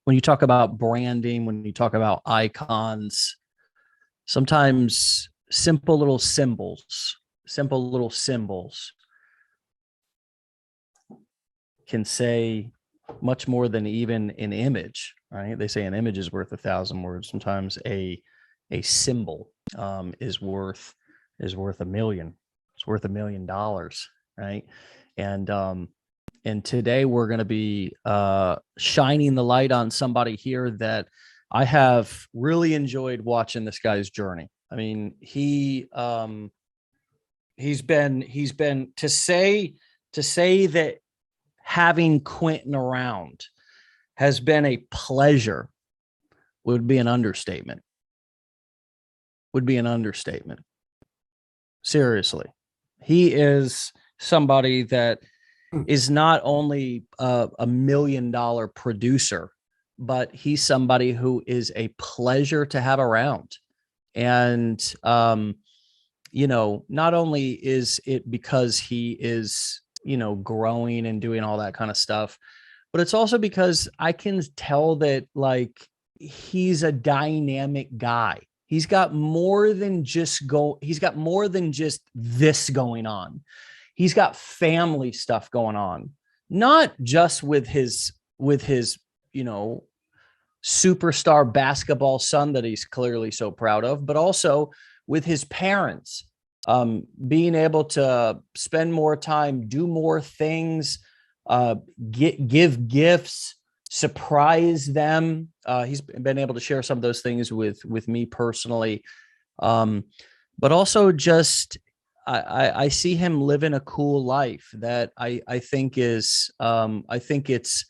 when you talk about branding, when you talk about icons, sometimes simple little symbols can say much more than even an image, right? They say an image is worth 1,000 words. Sometimes a symbol is worth a million. It's worth $1 million, right? And today we're going to be shining the light on somebody here that I have really enjoyed watching this guy's journey. I mean, he's been to say that having Quinton around has been a pleasure would be an understatement. Seriously. He is somebody that is not only a $1 million producer, but he's somebody who is a pleasure to have around. And, not only is it because he is, growing and doing all that kind of stuff, but it's also because I can tell that he's a dynamic guy. He's got more than just this going on. He's got family stuff going on, not just with his, superstar basketball son that he's clearly so proud of, but also with his parents, being able to spend more time, do more things, give gifts, surprise them. He's been able to share some of those things with me personally. But also just, I see him living a cool life that I think is, I think it's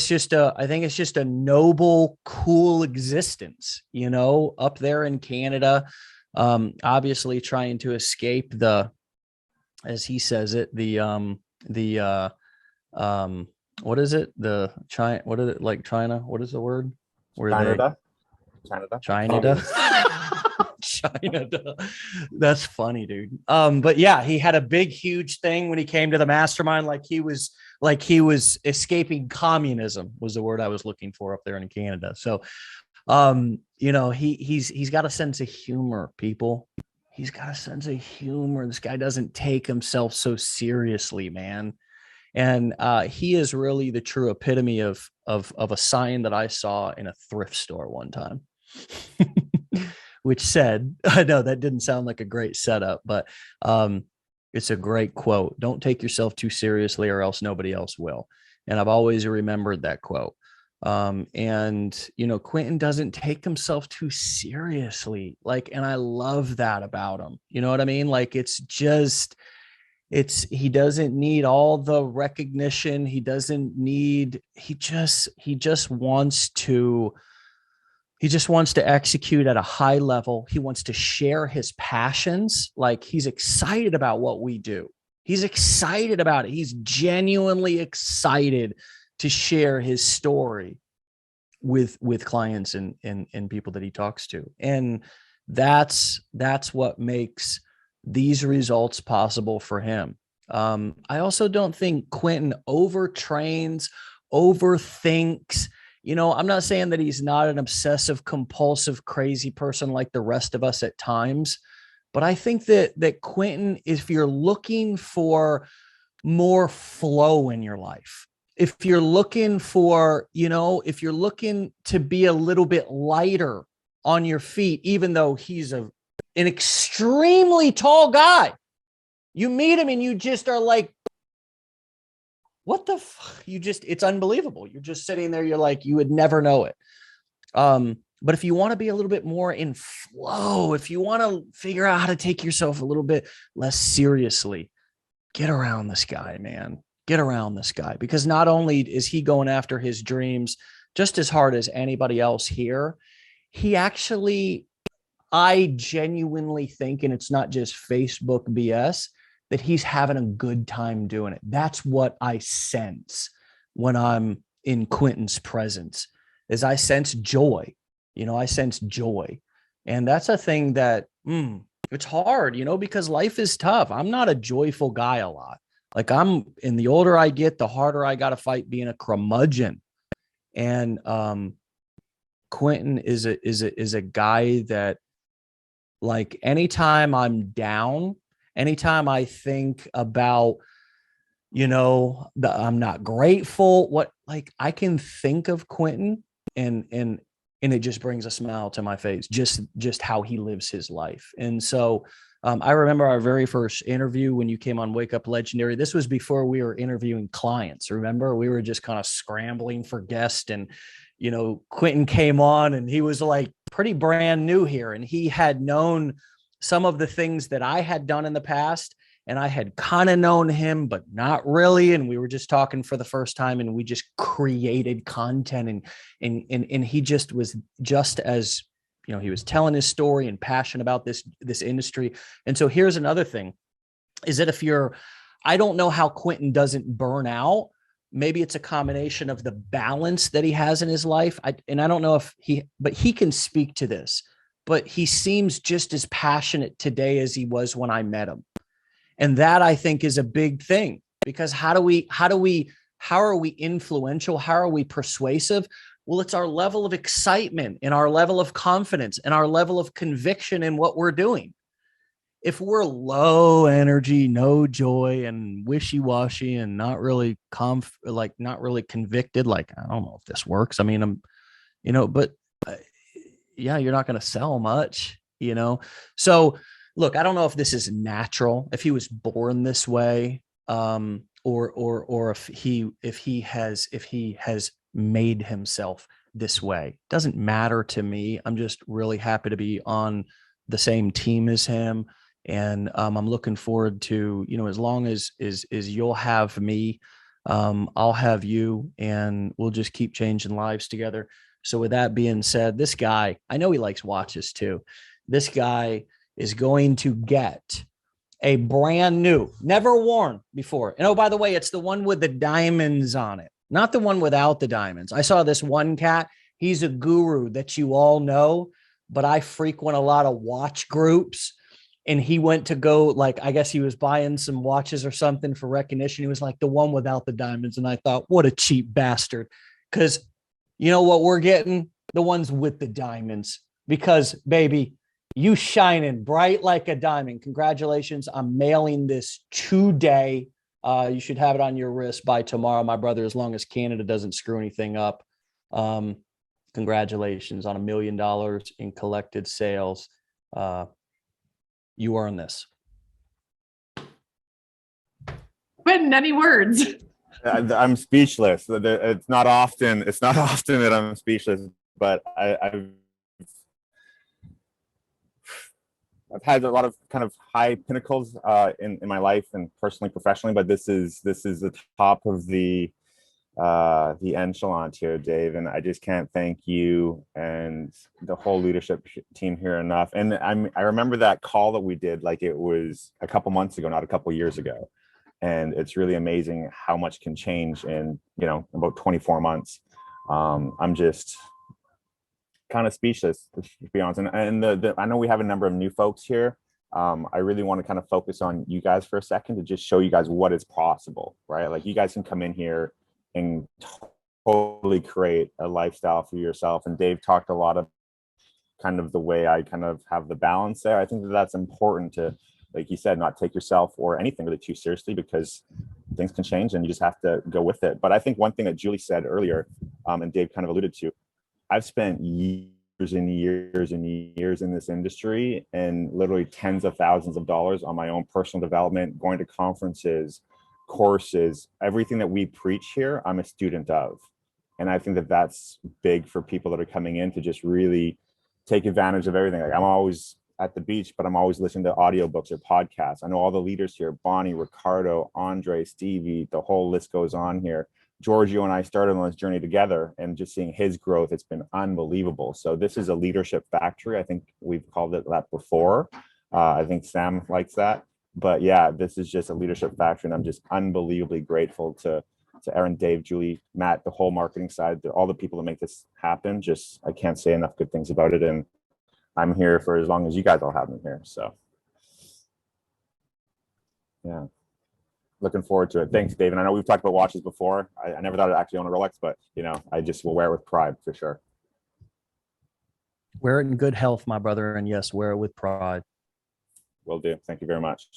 just a noble, cool existence, up there in Canada, obviously trying to escape as he says it, what is it? The China, what is it like China? What is the word? China. That's funny, dude. But yeah, he had a big, huge thing when he came to the mastermind, like he was escaping communism was the word I was looking for up there in Canada. So, he's got a sense of humor, people. He's got a sense of humor. This guy doesn't take himself so seriously, man. And he is really the true epitome of a sign that I saw in a thrift store one time. Which said, I know that didn't sound like a great setup, but it's a great quote. Don't take yourself too seriously or else nobody else will. And I've always remembered that quote. Quinton doesn't take himself too seriously. And I love that about him. You know what I mean? He doesn't need all the recognition. He just wants to execute at a high level. He wants to share his passions. He's excited about what we do. He's excited about it. He's genuinely excited to share his story with clients and people that he talks to. And that's what makes these results possible for him. I also don't think Quinton overtrains, overthinks. I'm not saying that he's not an obsessive, compulsive, crazy person like the rest of us at times, but I think that Quinton, if you're looking for more flow in your life, if you're looking to be a little bit lighter on your feet, even though he's an extremely tall guy, you meet him and you just are like, what the fuck? It's unbelievable. You're just sitting there. You're like, you would never know it. But if you want to be a little bit more in flow, if you want to figure out how to take yourself a little bit less seriously, get around this guy, man. Get around this guy, because not only is he going after his dreams just as hard as anybody else here, I genuinely think, and it's not just Facebook BS, that he's having a good time doing it. That's what I sense when I'm in Quinton's presence, is I sense joy. I sense joy. And that's a thing that it's hard, because life is tough. I'm not a joyful guy a lot. Like and the older I get, the harder I got to fight being a curmudgeon. And Quinton is a guy that, like, anytime I'm down, anytime I think about, I'm not grateful, like, I can think of Quinton, and it just brings a smile to my face, just how he lives his life. And so I remember our very first interview when you came on Wake Up Legendary. This was before we were interviewing clients. Remember, we were just kind of scrambling for guests, and Quinton came on, and he was like pretty brand new here, and he had known some of the things that I had done in the past, and I had kind of known him, but not really. And we were just talking for the first time, and we just created content, and he just was just as, he was telling his story and passionate about this industry. And so here's another thing, is that I don't know how Quinton doesn't burn out. Maybe it's a combination of the balance that he has in his life. I don't know but he can speak to this, but he seems just as passionate today as he was when I met him. And that, I think, is a big thing, because how are we influential? How are we persuasive? Well, it's our level of excitement and our level of confidence and our level of conviction in what we're doing. If we're low energy, no joy, and wishy-washy, and not really not really convicted, like, I don't know if this works. I mean, but yeah, you're not going to sell much, So look, I don't know if this is natural, if he was born this way, or if he has made himself this way. Doesn't matter to me. I'm just really happy to be on the same team as him. And I'm looking forward to, as long as you'll have me, I'll have you, and we'll just keep changing lives together. So with that being said, this guy, I know he likes watches too. This guy is going to get a brand new, never worn before. And oh, by the way, it's the one with the diamonds on it, not the one without the diamonds. I saw this one cat. He's a guru that you all know, but I frequent a lot of watch groups. And he went to go, like, I guess he was buying some watches or something for recognition. He was like, the one without the diamonds. And I thought, what a cheap bastard. Because you know what we're getting? The ones with the diamonds. Because, baby, you shining bright like a diamond. Congratulations. I'm mailing this today. You should have it on your wrist by tomorrow, my brother, as long as Canada doesn't screw anything up. Congratulations on $1 million in collected sales. You earn this. Quinton, any words? I'm speechless. It's not often that I'm speechless, but I've had a lot of kind of high pinnacles in my life, and personally, professionally, but this is the top of the echelon here, Dave, and I just can't thank you and the whole leadership team here enough. And I remember that call that we did, like it was a couple months ago, not a couple years ago, and it's really amazing how much can change in about 24 months. I'm just kind of speechless, to be honest. And I know we have a number of new folks here. I really want to kind of focus on you guys for a second to just show you guys what is possible, right? Like, you guys can come in here and totally create a lifestyle for yourself. And Dave talked a lot of kind of the way I kind of have the balance there. I think that's important to, like you said, not take yourself or anything really too seriously, because things can change and you just have to go with it. But I think one thing that Julie said earlier, and Dave kind of alluded to, I've spent years and years and years in this industry, and literally tens of thousands of dollars on my own personal development, going to conferences, courses, everything that we preach here, I'm a student of. And I think that that's big for people that are coming in to just really take advantage of everything. Like, I'm always at the beach, but I'm always listening to audiobooks or podcasts. I know all the leaders here, Bonnie, Ricardo, Andre, Stevie, the whole list goes on here. Giorgio and I started on this journey together, and just seeing his growth, it's been unbelievable. So this is a leadership factory. I think we've called it that before. I think Sam likes that. But yeah, this is just a leadership factory, and I'm just unbelievably grateful to Aaron, Dave, Julie, Matt, the whole marketing side, all the people that make this happen. Just, I can't say enough good things about it, and I'm here for as long as you guys all have me here. So yeah. Looking forward to it. Thanks, David. I know we've talked about watches before. I never thought I'd actually own a Rolex, but I just will wear it with pride for sure. Wear it in good health, my brother. And yes, wear it with pride. Will do. Thank you very much.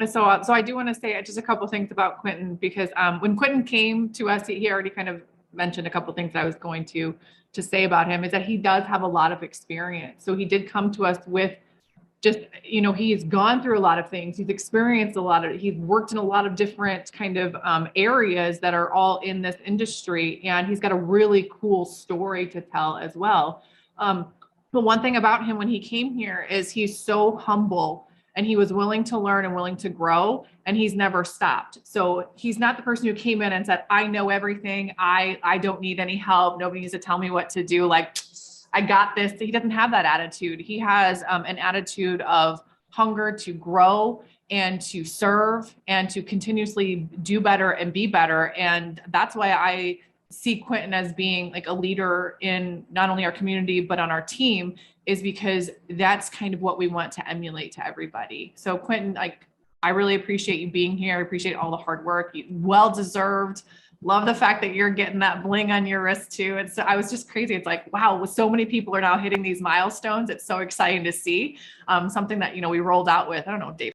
So I do want to say just a couple of things about Quinton, because when Quinton came to us, he already kind of mentioned a couple of things that I was going to say about him, is that he does have a lot of experience. So he did come to us with just, he's gone through a lot of things. He's experienced he's worked in a lot of different kind of areas that are all in this industry. And he's got a really cool story to tell as well. The one thing about him when he came here is he's so humble, and he was willing to learn and willing to grow, and he's never stopped. So he's not the person who came in and said, I know everything. I don't need any help. Nobody needs to tell me what to do. Like, I got this. He doesn't have that attitude. He has an attitude of hunger to grow and to serve and to continuously do better and be better. And that's why I see Quinton as being like a leader in not only our community, but on our team, is because that's kind of what we want to emulate to everybody. So Quinton, I really appreciate you being here. I appreciate all the hard work. Well-deserved. Love the fact that you're getting that bling on your wrist too. I was just crazy. It's like, wow, so many people are now hitting these milestones. It's so exciting to see something that, we rolled out with, I don't know, Dave.